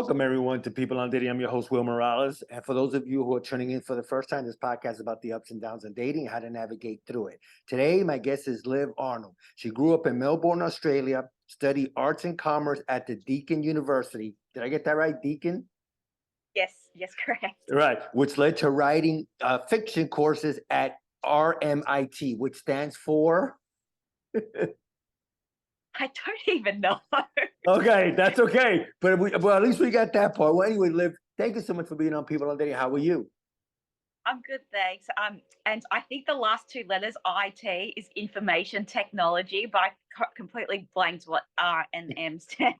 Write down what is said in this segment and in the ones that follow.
Welcome, everyone, to People on Dating. I'm your host, Will Morales. And for those of you who are tuning in for the first time, this podcast is about the ups and downs of dating, how to navigate through it. Today, my guest is Liv Arnold. She grew up in Melbourne, Australia, studied arts and commerce at the Deakin University. Did I get that right, Deakin? Yes, correct. Right, which led to writing fiction courses at RMIT, which stands for... I don't even know. Okay, that's okay. But at least we got that part. Well, anyway, Liv, thank you so much for being on People on Dating. How are you? I'm good, thanks. And I think the last two letters, IT, is information technology, but I completely blanked what R and M stand.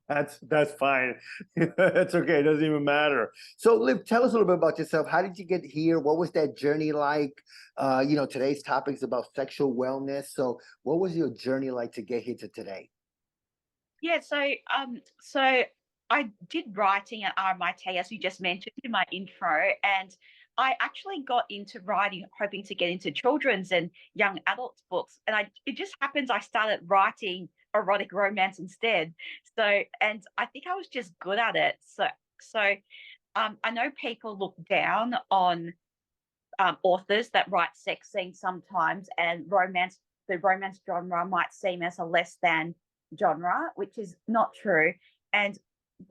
That's fine. That's okay. It doesn't even matter. So, Liv, tell us a little bit about yourself. How did you get here? What was that journey like? Today's topic is about sexual wellness. So, what was your journey like to get here to today? Yeah, so I did writing at RMIT, as you just mentioned in my intro, and I actually got into writing, hoping to get into children's and young adults books. And it just happens I started writing erotic romance instead. So, and I think I was just good at it. So I know people look down on authors that write sex scenes sometimes, and the romance genre might seem as a less than genre, which is not true. And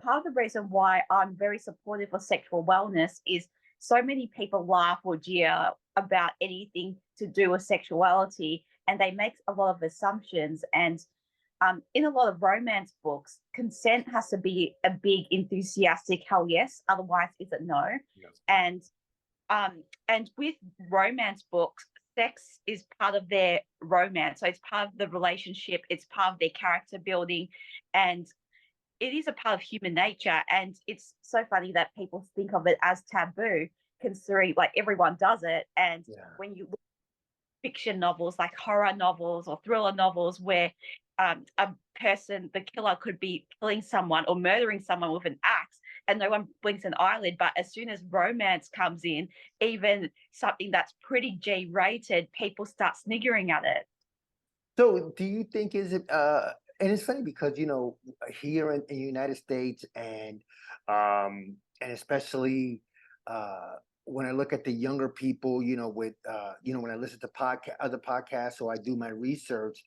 part of the reason why I'm very supportive of sexual wellness is so many people laugh or jeer about anything to do with sexuality, and they make a lot of assumptions. And in a lot of romance books, consent has to be a big enthusiastic hell yes, otherwise it's a no. Yes. And with romance books, sex is part of their romance. So it's part of the relationship, it's part of their character building, and it is a part of human nature. And it's so funny that people think of it as taboo, considering like everyone does it. And Yeah. when you look at fiction novels like horror novels or thriller novels where a person, the killer, could be killing someone or murdering someone with an axe and no one blinks an eyelid. But as soon as romance comes in, even something that's pretty G rated, people start sniggering at it. So, do you think and it's funny because here in the United States and especially when I look at the younger people, when I listen to other podcasts or I do my research,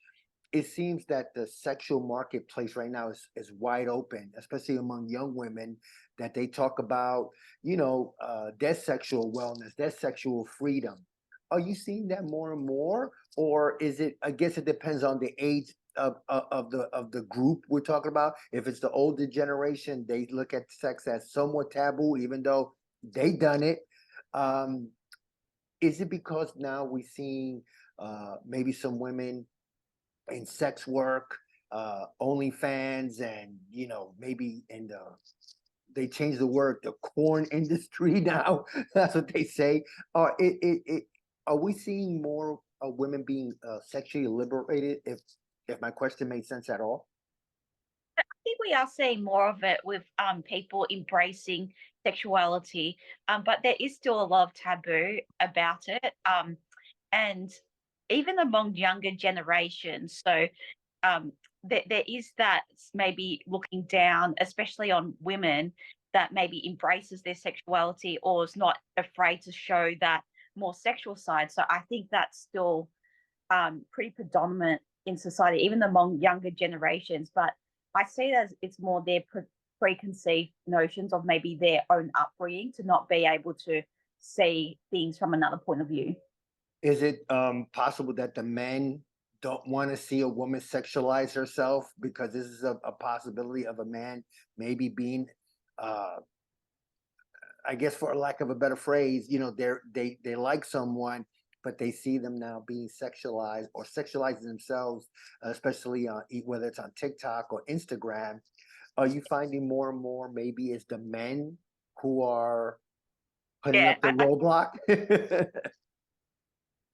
it seems that the sexual marketplace right now is wide open, especially among young women, that they talk about, their sexual wellness, their sexual freedom. Are you seeing that more and more, or is it? I guess it depends on the age of the group we're talking about. If it's the older generation, they look at sex as somewhat taboo, even though they done it. Um, is it because now we're seeing maybe some women in sex work, OnlyFans, and maybe they changed the word, the corn industry now. That's what they say. Are we seeing more women being sexually liberated? If my question made sense at all. I think we are seeing more of it with people embracing sexuality, but there is still a lot of taboo about it. And even among younger generations. So there is that maybe looking down, especially on women, that maybe embraces their sexuality or is not afraid to show that more sexual side. So I think that's still pretty predominant in society, even among younger generations. But I see it as it's more their preconceived notions of maybe their own upbringing to not be able to see things from another point of view. Is it possible that the men don't want to see a woman sexualize herself because this is a possibility of a man maybe being, uh, I guess, for lack of a better phrase, they like someone, but they see them now being sexualized or sexualizing themselves, especially on whether it's on TikTok or Instagram. Are you finding more and more maybe it's the men who are putting Yeah, up the roadblock?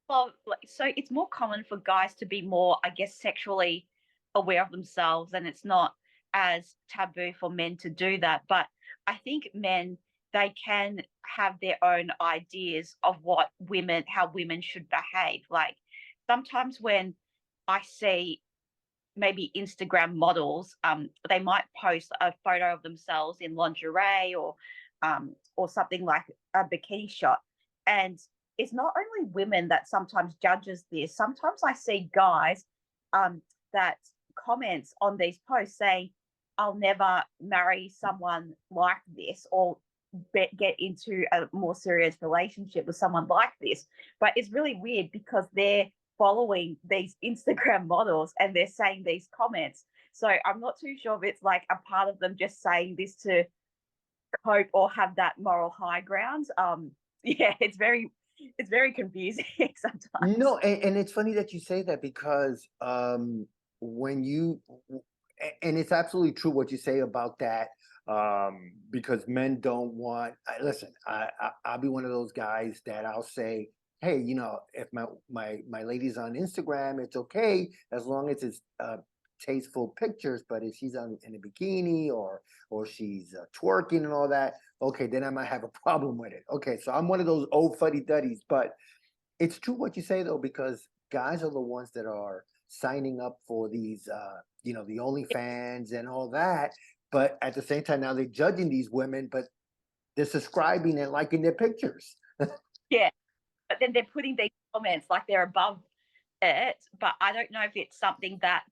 well, so it's more common for guys to be more, I guess, sexually aware of themselves, and it's not as taboo for men to do that. But I think men, they can have their own ideas of how women should behave. Like sometimes when I see maybe Instagram models, they might post a photo of themselves in lingerie or something like a bikini shot. And it's not only women that sometimes judges this. Sometimes I see guys that comments on these posts saying, "I'll never marry someone like this," or get into a more serious relationship with someone like this. But it's really weird because they're following these Instagram models and they're saying these comments. So I'm not too sure if it's like a part of them just saying this to cope or have that moral high ground. Yeah, it's very confusing sometimes. No, and it's funny that you say that because when you and it's absolutely true what you say about that, because men don't want. Listen, I'll be one of those guys that I'll say, hey, if my lady's on Instagram, it's okay as long as it's tasteful pictures. But if she's in a bikini or she's twerking and all that, okay, then I might have a problem with it. Okay, so I'm one of those old fuddy duddies, but it's true what you say though, because guys are the ones that are signing up for these, the OnlyFans and all that. But at the same time, now they're judging these women, but they're subscribing and liking their pictures. Yeah, but then they're putting these comments like they're above it. But I don't know if it's something that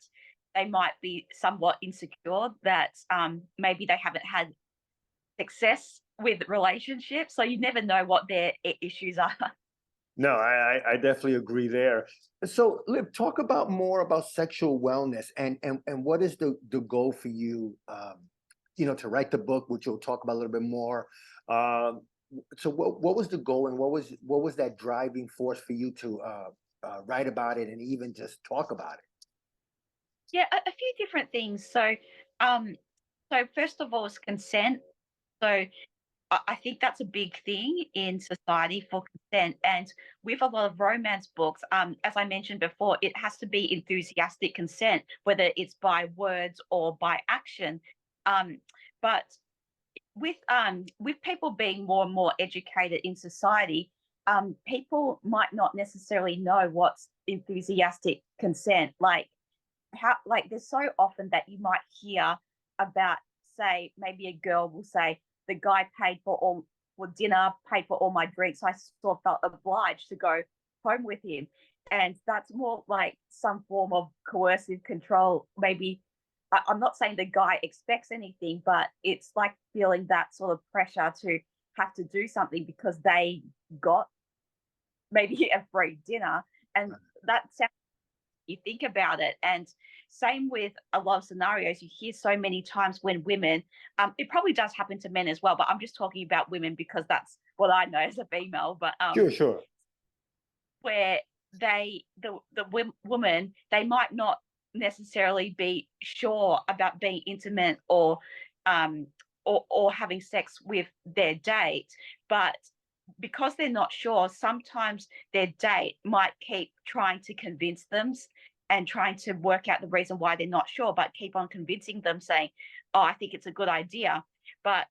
they might be somewhat insecure that maybe they haven't had success with relationships. So you never know what their issues are. No, I definitely agree there. So, Liv, talk about more about sexual wellness and what is the goal for you, to write the book, which you'll talk about a little bit more. Um, so, what was the goal and what was that driving force for you to write about it and even just talk about it? Yeah, a few different things. Um, so first of all, is consent. So I think that's a big thing in society for consent. And with a lot of romance books, as I mentioned before, it has to be enthusiastic consent, whether it's by words or by action. Um, but with people being more and more educated in society, people might not necessarily know what's enthusiastic consent. Like there's so often that you might hear about, say, maybe a girl will say the guy paid for dinner, paid for all my drinks, so I sort of felt obliged to go home with him. And that's more like some form of coercive control. Maybe I'm not saying the guy expects anything, but it's like feeling that sort of pressure to have to do something because they got maybe a free dinner. And that sounds, you think about it. And same with a lot of scenarios you hear so many times when women, it probably does happen to men as well, but I'm just talking about women because that's what I know as a female. But Sure, sure. where woman, they might not necessarily be sure about being intimate um or having sex with their date, but because they're not sure, sometimes their date might keep trying to convince them and trying to work out the reason why they're not sure, but keep on convincing them, saying, "Oh, I think it's a good idea." But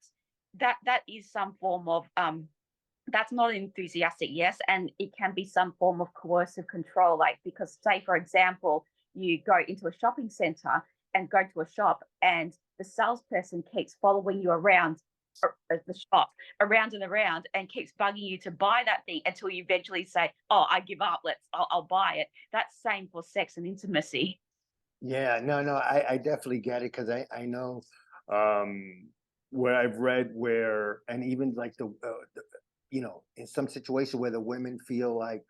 that is some form of that's not enthusiastic, yes, and it can be some form of coercive control. Like, because say for example, you go into a shopping center and go to a shop, and the salesperson keeps following you around the shop, around and around, and keeps bugging you to buy that thing until you eventually say, "Oh, I give up. I'll buy it." That's same for sex and intimacy. Yeah, no, I definitely get it because I know um, where I've read where, and even like in some situation where the women feel like,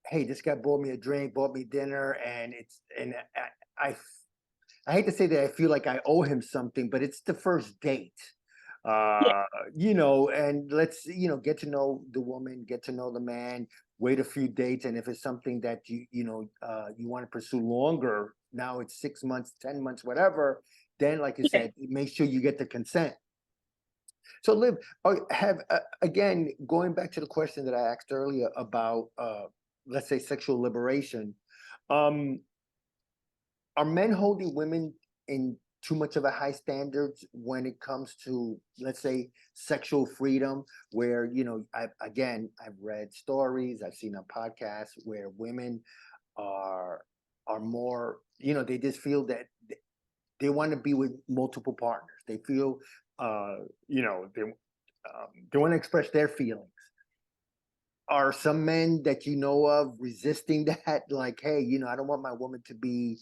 hey, this guy bought me a drink, bought me dinner, and I I hate to say that I feel like I owe him something, but it's the first date. Yeah, And let's, get to know the woman, get to know the man, wait a few dates. And if it's something that you want to pursue longer, now it's 6 months, 10 months, whatever, then like you yeah. said, make sure you get the consent. So Liv, have again, going back to the question that I asked earlier about, let's say sexual liberation, um, are men holding women in too much of a high standards when it comes to, let's say, sexual freedom, where I've read stories, I've seen on podcasts where women are are more, they just feel that they want to be with multiple partners. They feel, they want to express their feelings. Are some men that you know of resisting that? Like, hey, I don't want my woman to be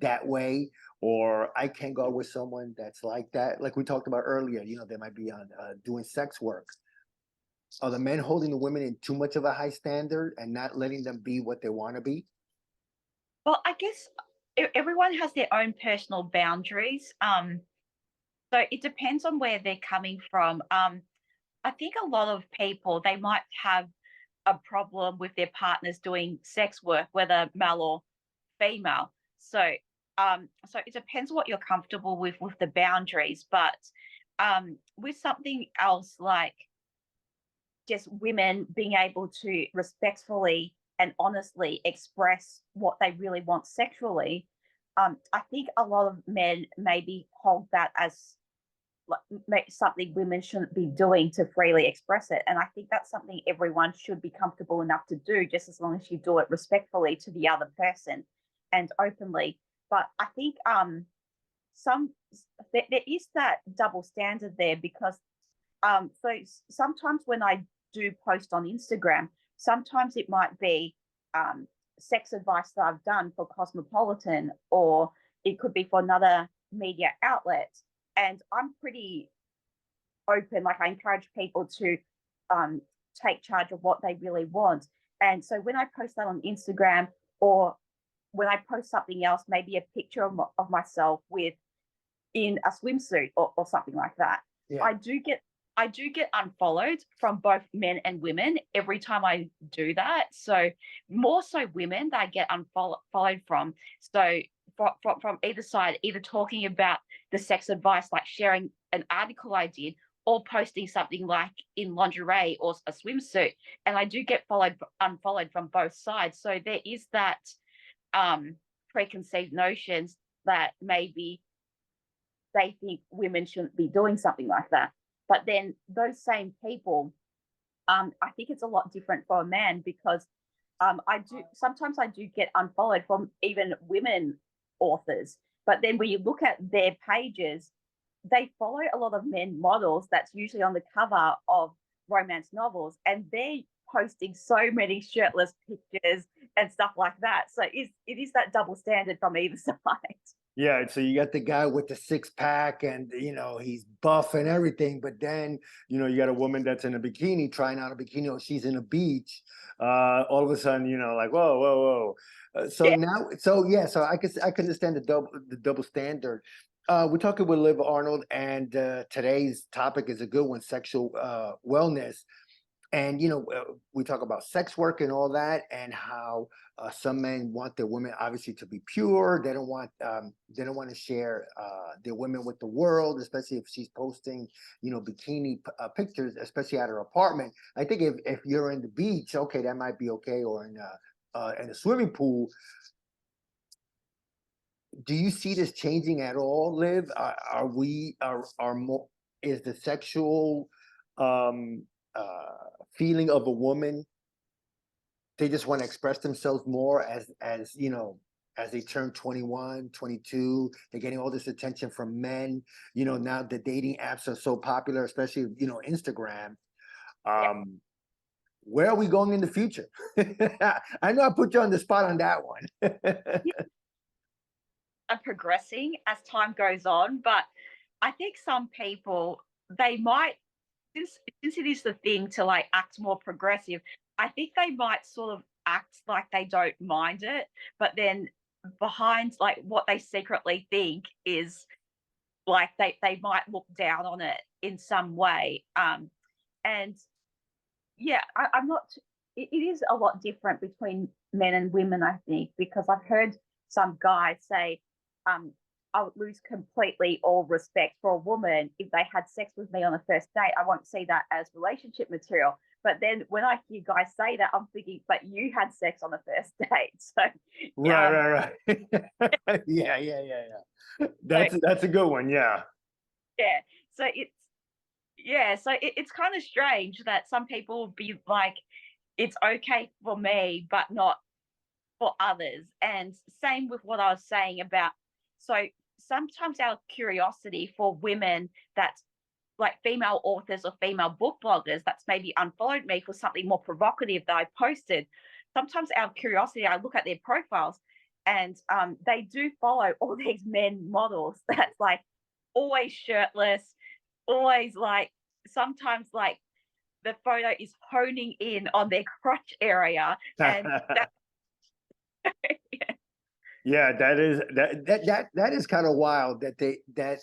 that way, or I can't go with someone that's like that. Like we talked about earlier, they might be on doing sex work. Are the men holding the women in too much of a high standard and not letting them be what they want to be? Well, I guess everyone has their own personal boundaries. So it depends on where they're coming from. I think a lot of people, they might have a problem with their partners doing sex work, whether male or female. So it depends what you're comfortable with the boundaries. But with something else like just women being able to respectfully and honestly express what they really want sexually, I think a lot of men maybe hold that as like something women shouldn't be doing to freely express it. And I think that's something everyone should be comfortable enough to do, just as long as you do it respectfully to the other person and openly. But I think some there is that double standard there because sometimes when I do post on Instagram, sometimes it might be um, sex advice that I've done for Cosmopolitan, or it could be for another media outlet. And I'm pretty open. Like I encourage people to um, take charge of what they really want. And so when I post that on Instagram, or when I post something else, maybe a picture of myself with in a swimsuit or something like that, Yeah. I do get I do get unfollowed from both men and women every time I do that. So more so women that I get unfollowed from. So from either side, either talking about the sex advice, like sharing an article I did, or posting something like in lingerie or a swimsuit, and I do get unfollowed from both sides. So there is that preconceived notions that maybe they think women shouldn't be doing something like that. But then those same people, I think it's a lot different for a man because I do get unfollowed from even women authors. But then when you look at their pages, they follow a lot of men models that's usually on the cover of romance novels, and they're posting so many shirtless pictures and stuff like that. So it is that double standard from either side. Yeah, so you got the guy with the six pack and he's buff and everything, but then you got a woman that's in a bikini trying out a bikini, or she's in a beach. All of a sudden, like whoa, whoa, whoa. So Yeah. now, so yeah, so I can understand the double standard. We're talking with Liv Arnold, and today's topic is a good one: sexual wellness. And we talk about sex work and all that, and how some men want their women obviously to be pure. They don't want to share their women with the world, especially if she's posting bikini pictures, especially at her apartment. I think if you're in the beach, okay, that might be okay, or in a swimming pool. Do you see this changing at all, Liv? Are more, is the sexual um feeling of a woman, they just want to express themselves more as they turn 21, 22? They're getting all this attention from men. Now the dating apps are so popular, especially Instagram. Yeah. um where are we going in the future? I know I put you on the spot on that one. Are progressing as time goes on, but I think some people, they might, since it is the thing to like act more progressive, I think they might sort of act like they don't mind it, but then behind like what they secretly think is like they might look down on it in some way. And yeah, I'm not. It is a lot different between men and women, I think, because I've heard some guys say, um, "I would lose completely all respect for a woman if they had sex with me on the first date. I won't see that as relationship material." But then when I hear guys say that, I'm thinking, "But you had sex on the first date." So, Right, um, right, right. Yeah, yeah, yeah, yeah. so That's a good one. Yeah. yeah, so it's kind of strange that some people will be like, "It's okay for me, but not." for others. And same with what I was saying about, so sometimes our curiosity for women that like female authors or female book bloggers that's maybe unfollowed me for something more provocative that I posted. Sometimes our curiosity, I look at their profiles and they do follow all these men models that's like always shirtless, always like sometimes like the photo is honing in on their crotch area. And that, Yeah, that is kind of wild that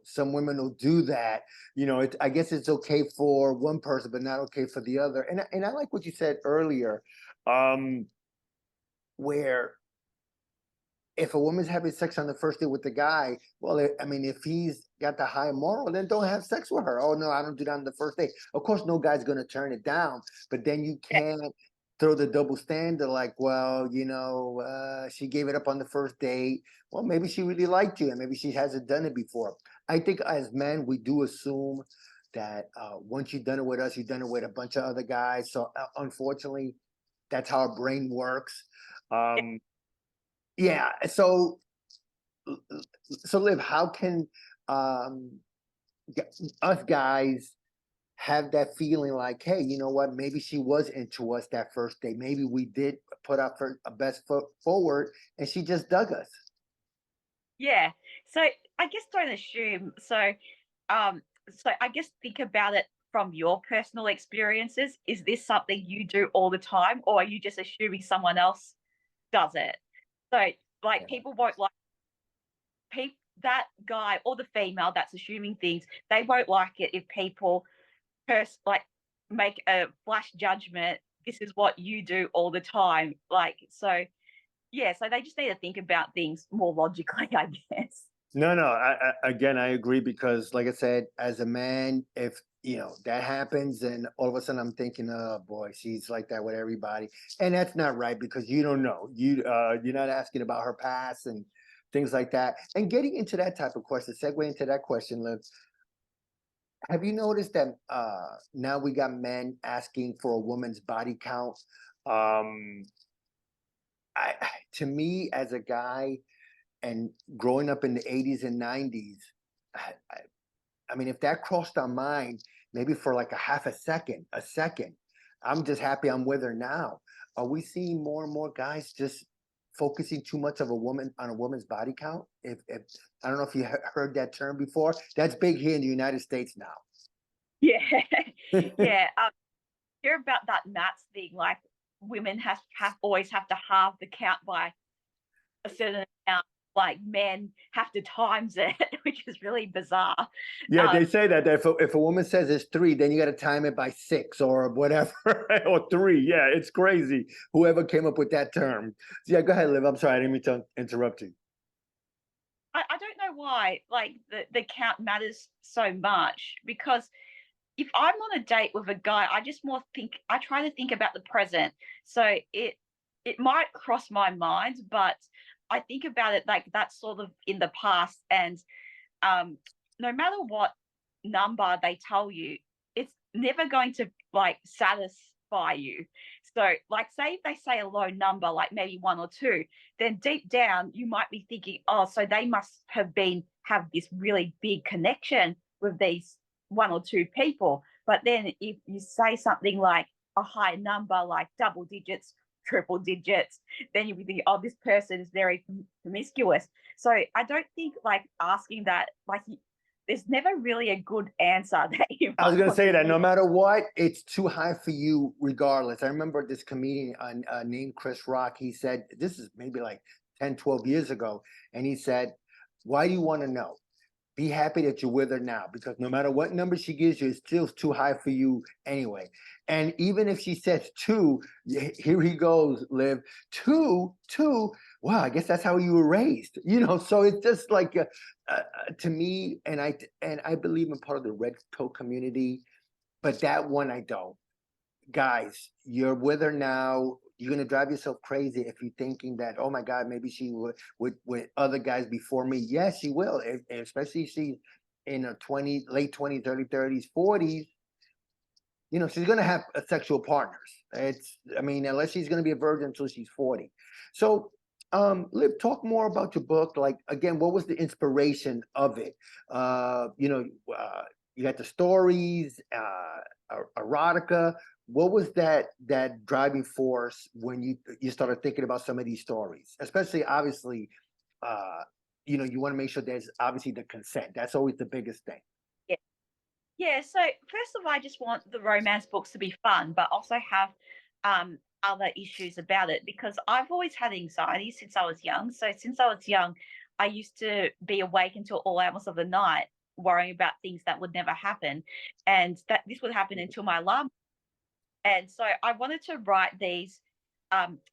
some women will do that. I guess it's okay for one person, but not okay for the other. And I like what you said earlier, um, where if a woman's having sex on the first date with the guy, well, I mean, if he's got the high moral, then don't have sex with her. Oh no, I don't do that on the first date. Of course, no guy's gonna turn it down, but then you can't throw the double standard like, well, she gave it up on the first date. Well, maybe she really liked you, and maybe she hasn't done it before. I think as men, we do assume that once you've done it with us, you've done it with a bunch of other guys. So unfortunately, that's how our brain works. Um, yeah. So Liv, how can um, us guys have that feeling like, hey, you know what? Maybe she was into us that first day. Maybe we did put our best foot forward, and she just dug us. yeah. So I guess don't assume. Um, so I guess think about it from your personal experiences. Is this something you do all the time, or are you just assuming someone else does it? So like Yeah. people won't like people that guy or the female that's assuming things, they won't like it if people like make a flash judgment. This is what you do all the time. Like so yeah, so they just need to think about things more logically, I guess. No, no. Again, I agree because, like I said, as a man, if that happens, and all of a sudden I'm thinking, oh boy, she's like that with everybody, and that's not right because you don't know. You're not asking about her past and things like that. And getting into that type of question, segue into that question, Liv, have you noticed that now we got men asking for a woman's body count? Um, to me, as a guy, and growing up in the 80s and 90s, I, I, I mean, if that crossed our mind, maybe for like a half a second, I'm just happy I'm with her now. Are we seeing more and more guys just focusing too much of a woman on a woman's body count? If I don't know if you heard that term before, that's big here in the United States now. Yeah. Yeah. Hear about that maths thing, like women have always have to halve the count by a certain amount, like men have to times it, which is really bizarre. Yeah, they Um, say that if a woman says it's three, then you got to time it by six or whatever, or three. Yeah, it's crazy. Whoever came up with that term. So yeah, go ahead, Liv. I'm sorry, I didn't mean to interrupt you. I don't know why, like the count matters so much because if I'm on a date with a guy, I try to think about the present. So it might cross my mind, but I think about it like that's sort of in the past. And no matter what number they tell you, it's never going to like satisfy you. So, like, say if they say a low number, like maybe one or two, then deep down you might be thinking, oh, so they must have this really big connection with these one or two people. But then if you say something like a high number, like double digits, triple digits, then you'll be thinking, oh, this person is very promiscuous. So I don't think like asking that, like there's never really a good answer that you I was might gonna want say to that give. no matter what, it's too high for you regardless. I remember this comedian named Chris Rock. He said, this is maybe like 10, 12 years ago. And he said, why do you want to know? Be happy that you're with her now because no matter what number she gives you, it's still too high for you anyway. And even if she says two, here he goes, Liv, two. Wow, I guess that's how you were raised, So it's just like to me, and I believe in part of the red pill community, but that one I don't. Guys, you're with her now. You're gonna drive yourself crazy if you're thinking that, oh my God, maybe she would with other guys before me. Yes, she will, especially if she's in her late 20s, early 30s, 40s. you know, she's gonna have sexual partners. It's, I mean, unless she's gonna be a virgin until she's 40. So, Liv, talk more about your book. Like, again, what was the inspiration of it? You know, you got the stories, erotica. What was that driving force when you started thinking about some of these stories? Especially, obviously, uh, you know, you want to make sure there's obviously the consent. That's always the biggest thing. Yeah. Yeah. So first of all, I just want the romance books to be fun, but also have other issues about it because I've always had anxiety since I was young. So since I was young, I used to be awake until all hours of the night worrying about things that would never happen, and that this would happen until my alarm. And so I wanted to write these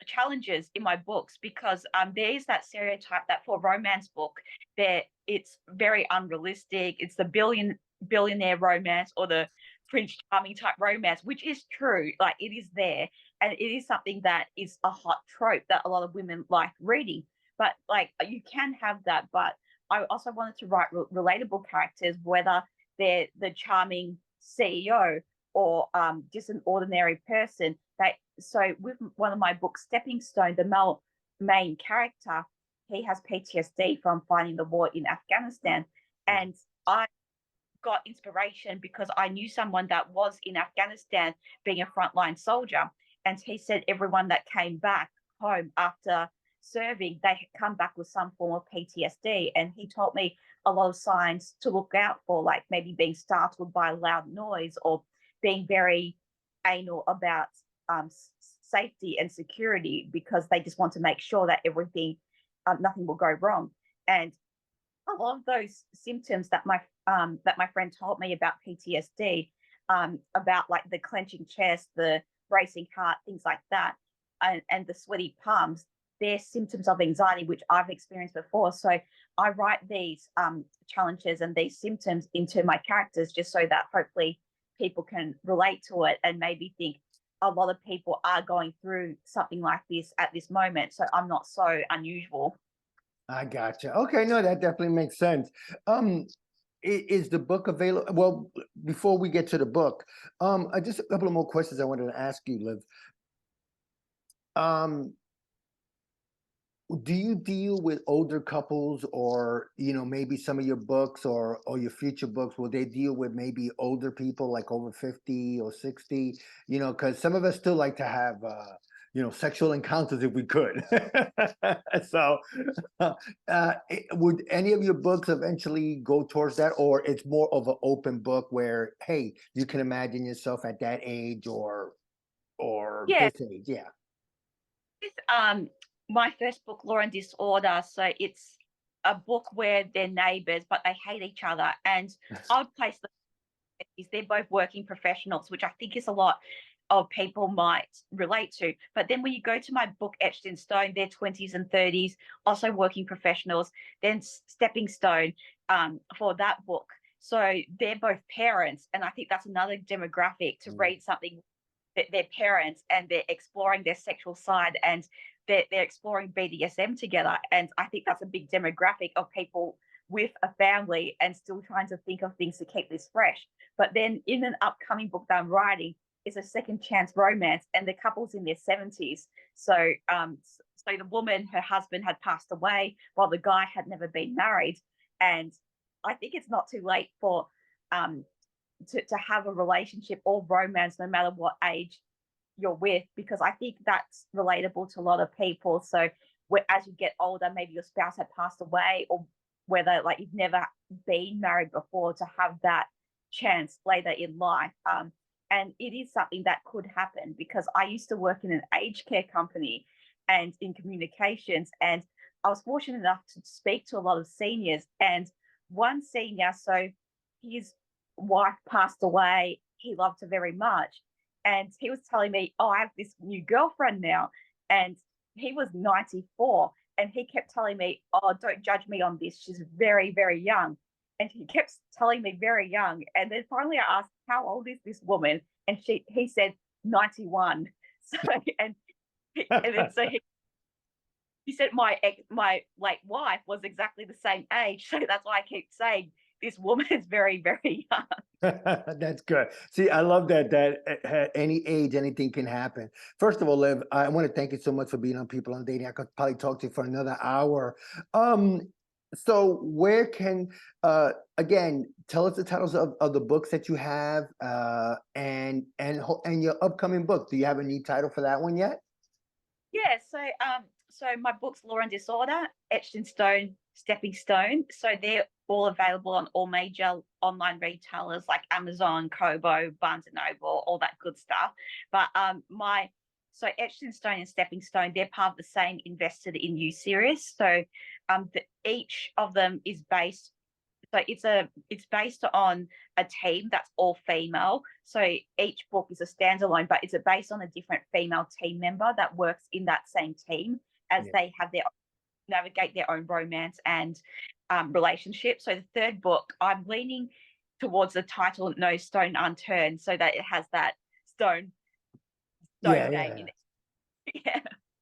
challenges in my books because there is that stereotype that for a romance book, that it's very unrealistic. It's the billionaire romance or the Prince Charming type romance, which is true. Like it is there, and it is something that is a hot trope that a lot of women like reading. But like you can have that, but I also wanted to write relatable characters, whether they're the charming CEO or just an ordinary person. That so with one of my books, Stepping Stone, the main character, he has PTSD from fighting the war in Afghanistan, and I got inspiration because I knew someone that was in Afghanistan being a frontline soldier, and he said everyone that came back home after serving, they had come back with some form of PTSD, and he told me a lot of signs to look out for, like maybe being startled by a loud noise or being very anal about safety and security because they just want to make sure that everything, nothing will go wrong. And a lot of those symptoms that my friend told me about PTSD, about like the clenching chest, the racing heart, things like that, and the sweaty palms, they're symptoms of anxiety which I've experienced before. So I write these challenges and these symptoms into my characters just so that hopefully people can relate to it and maybe think a lot of people are going through something like this at this moment. So I'm not so unusual. I gotcha. Okay, no, that definitely makes sense. Um, is the book available? Well, before we get to the book, I just a couple of more questions I wanted to ask you, Liv. Um, do you deal with older couples, or you know, maybe some of your books or your future books, will they deal with maybe older people like over 50 or 60? You know, because some of us still like to have you know, sexual encounters if we could. So would any of your books eventually go towards that, or it's more of an open book where, hey, you can imagine yourself at that age or Yeah, this age? Yeah. with my first book, Law and Disorder, so it's a book where they're neighbors but they hate each other, and I would place them is they're both working professionals, which I think is a lot of people might relate to. But then when you go to my book, Etched in Stone, they're 20s and 30s, also working professionals. Then Stepping Stone for that book. So they're both parents. And I think that's another demographic to Mm. read something that they're parents and they're exploring their sexual side and they're exploring BDSM together. And I think that's a big demographic of people with a family and still trying to think of things to keep this fresh. But then in an upcoming book that I'm writing is a second chance romance, and the couple's in their 70s. So, so the woman, her husband had passed away, while the guy had never been married. And I think it's not too late for um, to have a relationship or romance, no matter what age you're with, because I think that's relatable to a lot of people. So, as you get older, maybe your spouse had passed away, or whether like you've never been married before, to have that chance later in life. And it is something that could happen because I used to work in an aged care company and in communications, and I was fortunate enough to speak to a lot of seniors. And one senior, so his wife passed away. He loved her very much, and he was telling me, "Oh, I have this new girlfriend now," and he was 94, and he kept telling me, "Oh, don't judge me on this. She's very, very young." And he kept telling me very young. And then finally I asked, "How old is this woman?" And he said 91. So and and then so he said my late wife was exactly the same age. So that's why I keep saying this woman is very, very young. That's good. See, I love that at any age, anything can happen. First of all, Liv, I want to thank you so much for being on People on Dating. I could probably talk to you for another hour. Um, so where can again tell us the titles of the books that you have and your upcoming book. Do you have a new title for that one yet? Yeah, so my books Law and Disorder, Etched in Stone, Stepping Stone. So they're all available on all major online retailers like Amazon, Kobo, Barnes and Noble, all that good stuff. But my so Etched in Stone and Stepping Stone, they're part of the same Invested in You series. So each of them is based so it's based on a team that's all female. So each book is a standalone, but it's based on a different female team member that works in that same team as Yeah. they have their navigate their own romance and relationship. So the third book, I'm leaning towards the title "No Stone Unturned," so that it has that Yeah, stone name yeah. in it. Yeah.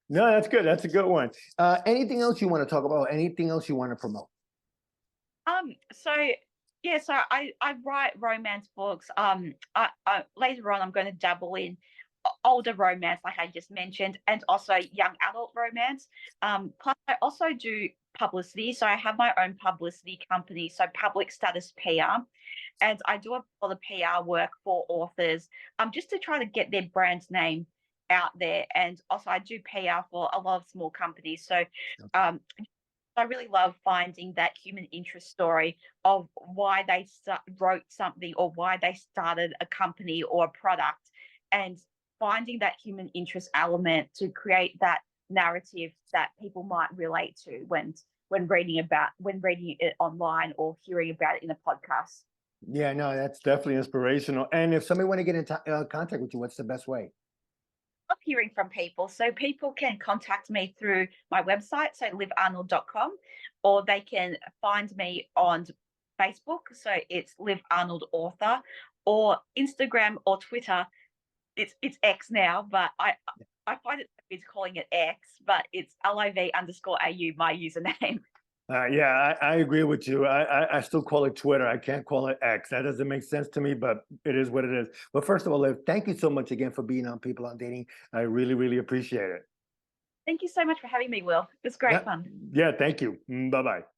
No, that's good. That's a good one. Anything else you want to talk about? Anything else you want to promote? So yeah, so I write romance books. Later on I'm going to dabble in older romance, like I just mentioned, and also young adult romance. Plus I also do publicity. So I have my own publicity company, so Public Status PR, and I do a lot of PR work for authors, just to try to get their brand name out there. And also I do PR for a lot of small companies. So Okay. um I really love finding that human interest story of why they wrote something or why they started a company or a product, and finding that human interest element to create that narrative that people might relate to when reading it online or hearing about it in a podcast. Yeah, no, that's definitely inspirational. And if somebody want to get in contact with you, what's the best way? Love hearing from people. So people can contact me through my website, so livarnold.com, or they can find me on Facebook. So it's Liv Arnold Author, or Instagram or Twitter. It's X now, but I find it weird calling it X, but it's LIV_AU, my username. Yeah, I agree with you. I still call it Twitter. I can't call it X. That doesn't make sense to me, but it is what it is. But first of all, Liv, thank you so much again for being on People on Dating. I really, really appreciate it. Thank you so much for having me, Will. It was great Yeah, fun. yeah, thank you. Bye bye.